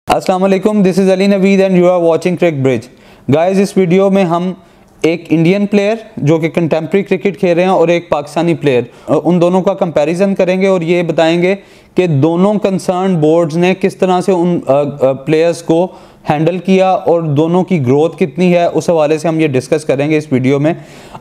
अस्सलाम वालेकुम, this is Ali Naveed and you are watching Cric Bridge. Guys, इस वीडियो में हम एक इंडियन प्लेयर जो कि कंटेम्प्रेरी क्रिकेट खेल रहे हैं और एक पाकिस्तानी प्लेयर, उन दोनों का कंपैरिजन करेंगे और ये बताएंगे कि दोनों कंसर्न बोर्ड्स ने किस तरह से उन प्लेयर्स को हैंडल किया और दोनों की ग्रोथ कितनी है, उस हवाले से हम ये डिस्कस करेंगे इस वीडियो में।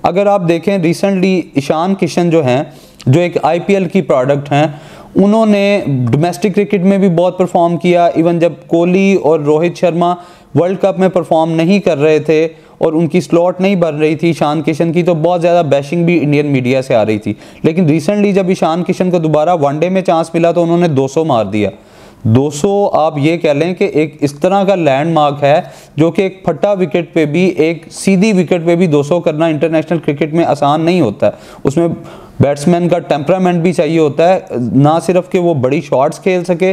अगर आप देखें, रिसेंटली ईशान किशन जो हैं, जो एक IPL की प्रोडक्ट हैं, उन्होंने डोमेस्टिक क्रिकेट में भी बहुत परफॉर्म किया। इवन जब कोहली और रोहित शर्मा वर्ल्ड कप में परफॉर्म नहीं कर रहे थे और उनकी स्लॉट नहीं बन रही थी ईशान किशन की, तो बहुत ज़्यादा बैशिंग भी इंडियन मीडिया से आ रही थी। लेकिन रिसेंटली जब ईशान किशन को दोबारा वनडे में चांस मिला तो उन्होंने 200 मार दिया। 200 आप ये कह लें कि एक इस तरह का लैंडमार्क है जो कि एक फटा विकेट पे भी, एक सीधी विकेट पे भी 200 करना इंटरनेशनल क्रिकेट में आसान नहीं होता है। उसमें बैट्समैन का टेम्परामेंट भी चाहिए होता है, ना सिर्फ कि वो बड़ी शॉट्स खेल सके,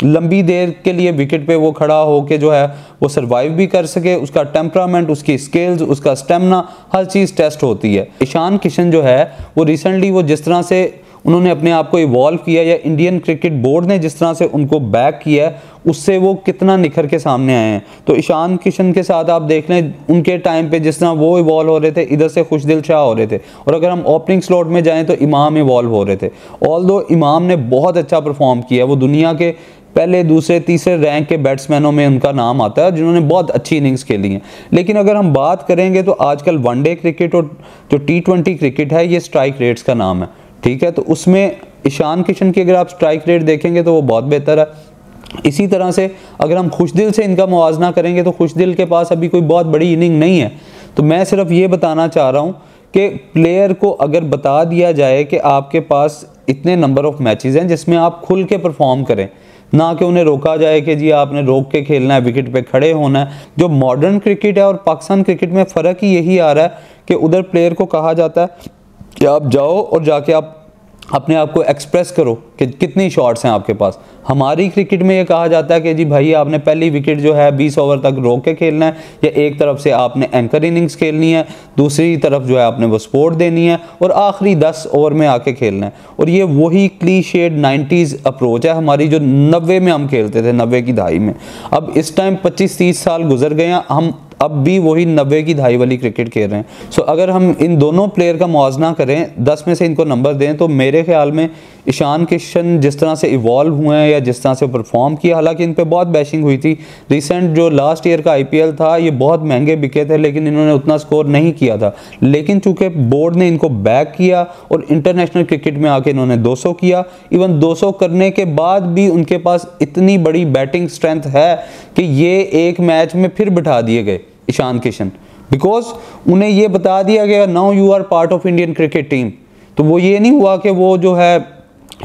लंबी देर के लिए विकेट पे वो खड़ा होके जो है वो सर्वाइव भी कर सके। उसका टेम्परामेंट, उसकी स्किल्स, उसका स्टेमिना, हर चीज़ टेस्ट होती है। ईशान किशन जो है वो रिसेंटली वो जिस तरह से उन्होंने अपने आप को इवॉल्व किया, या इंडियन क्रिकेट बोर्ड ने जिस तरह से उनको बैक किया है, उससे वो कितना निखर के सामने आए हैं। तो ईशान किशन के साथ आप देख लें, उनके टाइम पे जिस तरह वो इवॉल्व हो रहे थे, इधर से खुशदिल शाह हो रहे थे, और अगर हम ओपनिंग स्लॉट में जाएं तो इमाम इवॉल्व हो रहे थे। ऑल्दो इमाम ने बहुत अच्छा परफॉर्म किया, वो दुनिया के पहले, दूसरे, तीसरे रैंक के बैट्समैनों में उनका नाम आता है जिन्होंने बहुत अच्छी इनिंग्स खेली हैं। लेकिन अगर हम बात करेंगे तो आजकल वनडे क्रिकेट और जो T20 क्रिकेट है, ये स्ट्राइक रेट्स का नाम है, ठीक है। तो उसमें ईशान किशन की अगर आप स्ट्राइक रेट देखेंगे तो वो बहुत बेहतर है। इसी तरह से अगर हम खुशदिल से इनका मुआवजना करेंगे तो खुशदिल के पास अभी कोई बहुत बड़ी इनिंग नहीं है। तो मैं सिर्फ ये बताना चाह रहा हूँ कि प्लेयर को अगर बता दिया जाए कि आपके पास इतने नंबर ऑफ मैचेस हैं जिसमें आप खुल के परफॉर्म करें, ना कि उन्हें रोका जाए कि जी आपने रोक के खेलना है, विकेट पे खड़े होना है। जो मॉडर्न क्रिकेट है और पाकिस्तान क्रिकेट में फ़र्क ही यही आ रहा है कि उधर प्लेयर को कहा जाता है कि आप जाओ और जाके आप अपने आप को एक्सप्रेस करो कि कितनी शॉट्स हैं आपके पास। हमारी क्रिकेट में ये कहा जाता है कि जी भाई आपने पहली विकेट जो है 20 ओवर तक रोक के खेलना है, या एक तरफ से आपने एंकर इनिंग्स खेलनी है, दूसरी तरफ जो है आपने वो सपोर्ट देनी है, और आखिरी 10 ओवर में आके खेलना है। और ये वही क्लीशेड 90s अप्रोच है हमारी, जो 90 में हम खेलते थे, 90 की दहाई में। अब इस टाइम 25-30 साल गुजर गए हैं, हम अब भी वही 90 की दहाई वाली क्रिकेट खेल रहे हैं। सो अगर हम इन दोनों प्लेयर का मुआवजा करें, 10 में से इनको नंबर दें, तो मेरे ख्याल में ईशान किशन जिस तरह से इवॉल्व हुए हैं या जिस तरह से परफॉर्म किया, हालांकि इन पे बहुत बैशिंग हुई थी। रिसेंट जो लास्ट ईयर का IPL था, ये बहुत महंगे बिके थे, लेकिन इन्होंने उतना स्कोर नहीं किया था। लेकिन चूंकि बोर्ड ने इनको बैक किया और इंटरनेशनल क्रिकेट में आके इन्होंने 200 किया, इवन 200 करने के बाद भी उनके पास इतनी बड़ी बैटिंग स्ट्रेंथ है कि ये एक मैच में फिर बिठा दिए गए ईशान किशन, बिकॉज उन्हें ये बता दिया गया now you are part of Indian cricket team. तो वो ये नहीं हुआ कि वो जो है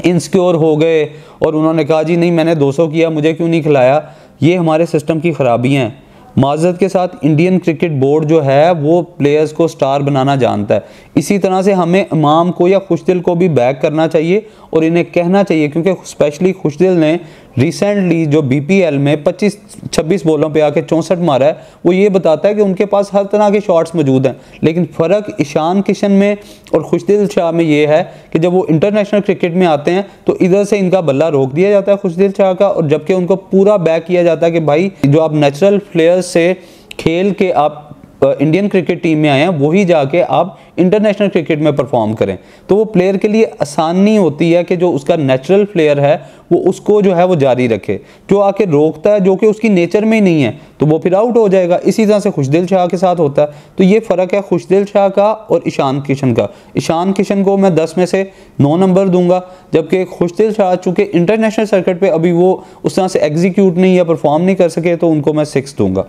इनसिक्योर हो गए और उन्होंने कहा जी नहीं मैंने 200 किया, मुझे क्यों नहीं खिलाया। ये हमारे सिस्टम की खराबियां हैं। माजरत के साथ इंडियन क्रिकेट बोर्ड जो है वो प्लेयर्स को स्टार बनाना जानता है। इसी तरह से हमें इमाम को या खुशदिल को भी बैक करना चाहिए और इन्हें कहना चाहिए, क्योंकि स्पेशली खुशदिल ने रिसेंटली जो BPL में 25-26 बॉलों पे आके 64 मारा है, वो ये बताता है कि उनके पास हर तरह के शॉट्स मौजूद हैं। लेकिन फ़र्क ईशान किशन में और खुशदिल शाह में ये है कि जब वो इंटरनेशनल क्रिकेट में आते हैं तो इधर से इनका बल्ला रोक दिया जाता है खुशदिल शाह का, और जबकि उनको पूरा बैक किया जाता है कि भाई जो आप नेचुरल प्लेयर्स से खेल के आप इंडियन क्रिकेट टीम में आए हैं, वही जाके आप इंटरनेशनल क्रिकेट में परफॉर्म करें। तो वो प्लेयर के लिए आसानी होती है कि जो उसका नेचुरल प्लेयर है वो उसको जो है वो जारी रखे। जो आके रोकता है, जो कि उसकी नेचर में ही नहीं है, तो वो फिर आउट हो जाएगा। इसी तरह से खुशदिल शाह के साथ होता है। तो ये फ़र्क है खुशदिल शाह का और ईशान किशन का। ईशान किशन को मैं 10 में से 9 नंबर दूंगा, जबकि खुशदिल शाह चूँकि इंटरनेशनल सर्किट पर अभी वो उस तरह से एग्जीक्यूट नहीं या परफॉर्म नहीं कर सके, तो उनको मैं 6 दूंगा।